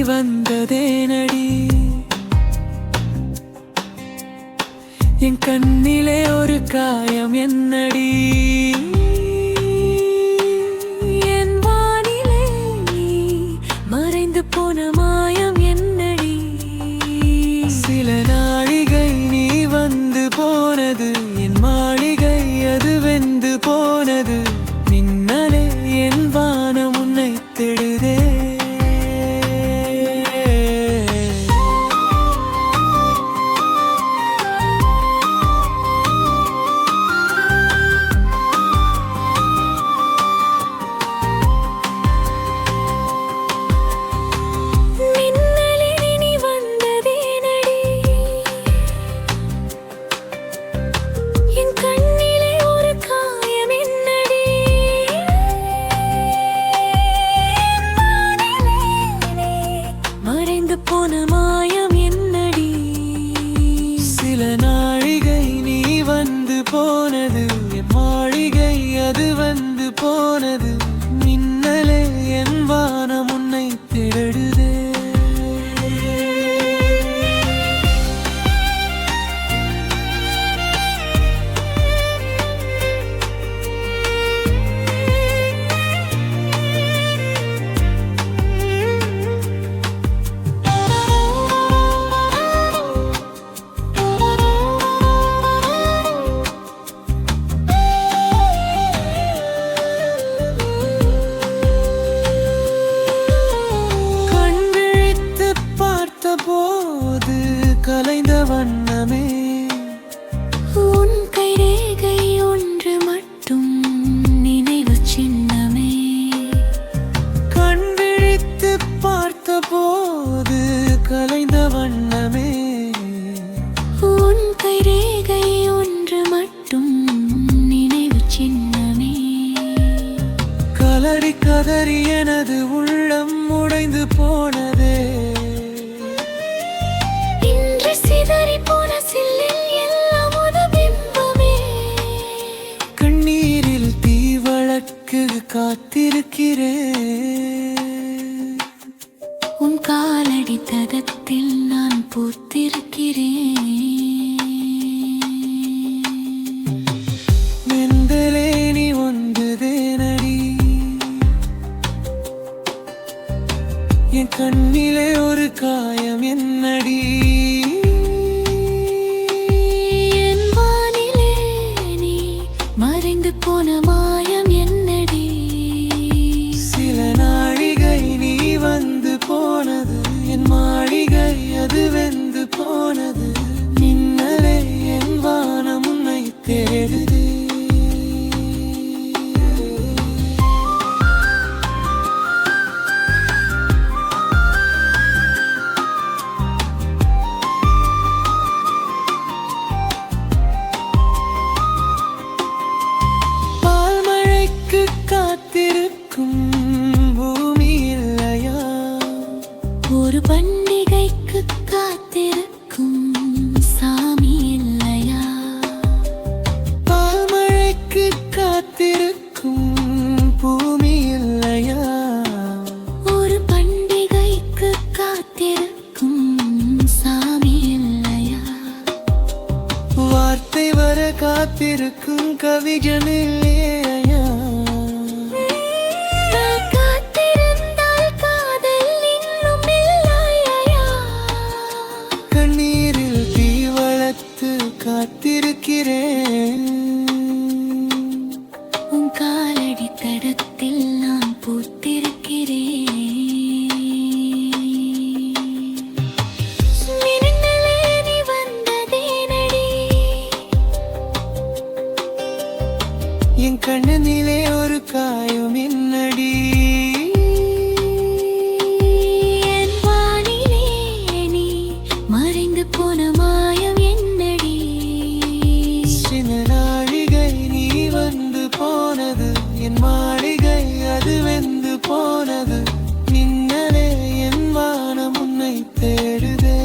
வந்ததேனடி என் கண்ணிலே ஒரு காயம் என்னடி என் வானிலே நீ மறைந்து போன மாயம் என்னடி சில நாழிகை நீ வந்து போனது என் மாளிகை அது வெந்து போனது மின்னலே என் வானம் உன்னை தேடுதே போன மாயம் என்னடி சில நாழிகை நீ வந்து போனது என் மாளிகை அது வந்து போனது மின்னலே என் வானம் உன்னை தேடுதே போது கலைந்த வண்ணமே உன் கைரேகை ஒன்று மட்டும் நினைவு சின்னமே கண் விழித்து பார்த்த போது கலைந்த வண்ணமே உன் கைரேகை ஒன்று மட்டும் நினைவு சின்னமே கலரி கதறி எனது உள்ளம் உடைந்து போனதே கண்ணீரில் தீ வழக்கு காத்திருக்கிறேன் உன் காலடி தடத்தில் நான் பூத்திருக்கிறேன் மெந்தலே நீ ஒன்றுதேனடி என் கண்ணிலே ஒரு காயம் என்னடி மறைந்து போன மாயம் என்னடி சில நாழிகை நீ வந்து போனது என் மாளிகை அது வெந்து போனது மின்னலே என் வானம் உன்னை தேடுதே காத்திருக்கும் பூமி இல்லையா ஒரு பண்டிகைக்கு காத்திருக்கும் சாமி இல்லையா பால்மழைக்கு காத்திருக்கும் பூமி இல்லையா ஒரு பண்டிகைக்கு காத்திருக்கும் சாமி இல்லையா வார்த்தை வர காத்திருக்கும் கவிஞன் இல்லையா கண்ணீரில் தீ வளர்த்து காத்திருக்கிறேன் உன் காலடி தடத்தில் நான் பூத்திருக்கிறேன் மின்னலே நீ வந்ததேனடி என் கண்ணிலே ஒரு காயம் என்னடி போன மாயம் என்னடி சில நாழிகை நீ வந்து போனது என் மாளிகை அது வெந்து போனது மின்னலே என் வானம் உன்னை தேடுதே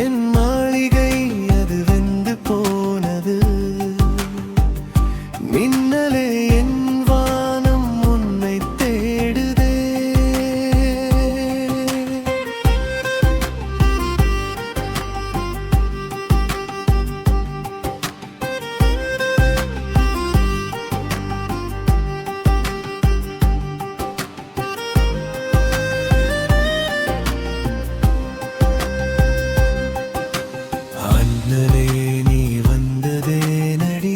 என் மாளிகை அது வெந்து போனது. மின்னலே என் வானம் உன்னை தேடுதே. அண்ணலே நீ வந்ததே நடி,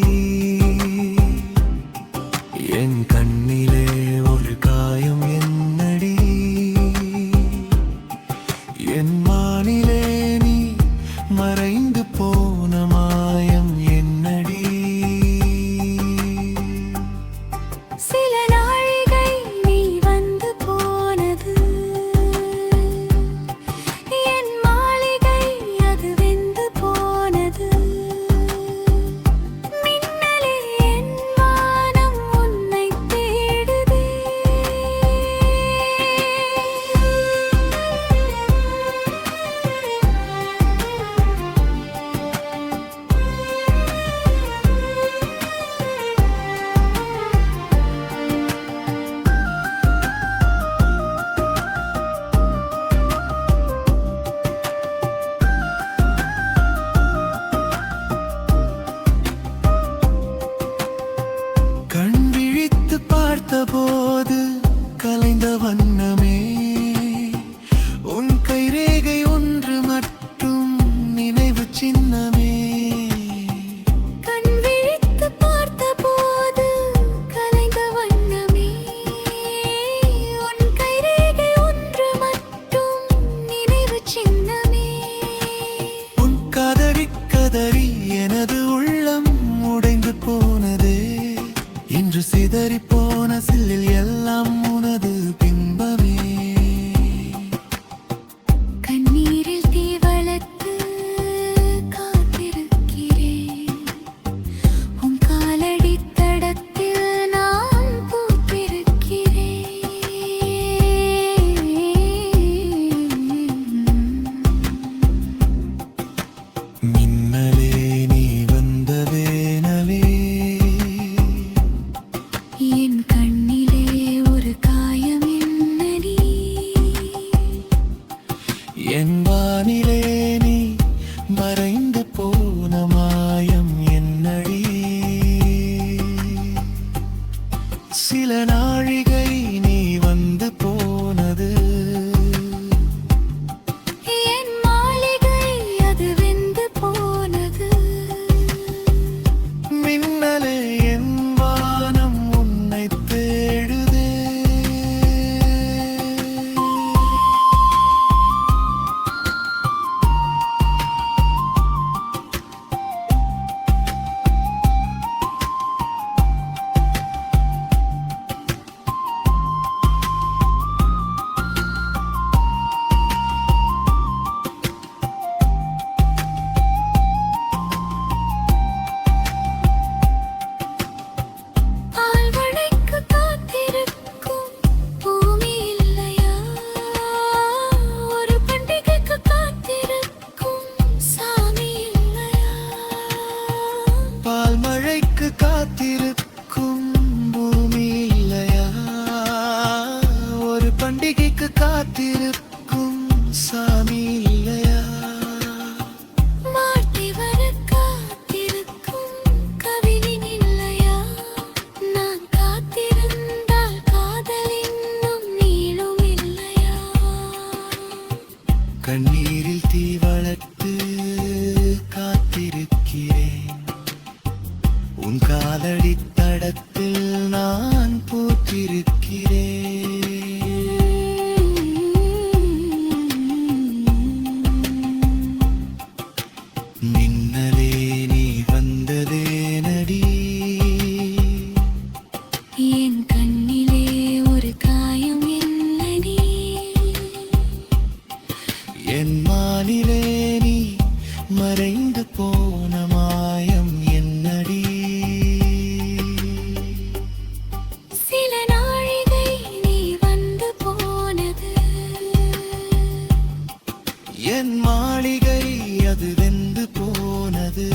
என் கண்ணிலே ஒரு காயம் என்னடி. என் மானிலே நீ மறைந்து போன மாயம் என்னடி. சில நாழிகை நீ வந்து போனது, என் மாளிகை அது வெந்து போனது. மின்னலே என் வானம் உன்னை தேடுதே. கண் விழித்து பார்த்தபோது கலைந்த வண்ணமே உன் கைரேகை ஒன்று மட்டும் நினைவு சின்னமே. கண் விழித்து பார்த்தபோது கலைந்த வண்ணமே, உன் கைரேகை ஒன்று மட்டும் நினைவு சின்னமே. உன் கதறி கதறி எனது உள்ளம் உடைந்து போனதே. இன்று சிதறி போன சில்லில் எல்லாம் உனது பிம்பமே. கண்ணீரில் தீ வளர்த்து காத்திருக்கிறேன், உன் காலடி தடத்தில் நான் பூத்திருக்கிறேன். மின்னலே நீ வந்ததேனவே, என் கண்ணிலே ஒரு காயம் என்னடி. என் வானிலே நீ மறைந்து போன மாயம் என்னடி. சில நாழிகை நீ வந்து போனது, என் மாளிகை அது வெந்து போனது. மின்னலே என் வானம் உன்னை தேடுதே. ஆழ்வளைக்கு காத்திருக்கும் பூமி இல்லையா, ஒரு பண்டிகைக்கு காத்திருக்கும் சாமி இல்லையா. பால் மழைக்கு காத்திருக்கும் பூமி இல்லையா, ஒரு பண்டிகைக்கு காத்திருக்கும் சாமி இல்லையா. மாட்டி வர காத்திருக்கும் கவிதை இல்லையா, நான் காத்திருந்தால் காதல் இன்னும் நீளும் இல்லையா. கண்ணீரில் தீ வளர்த்து காத்திருக்கிறேன், உன் காலடி தடத்தில் நான் பூத்திருக்கிறேன். மின்னலே நீ வந்ததேனடி, என் கண்ணிலே ஒரு காயம் என்னடி. என் மானிலே நீ மறைந்து போன மாயம் என்னடி. சில நாழிகை நீ வந்து போனது, என் மாளிகை அது வெந்து போனது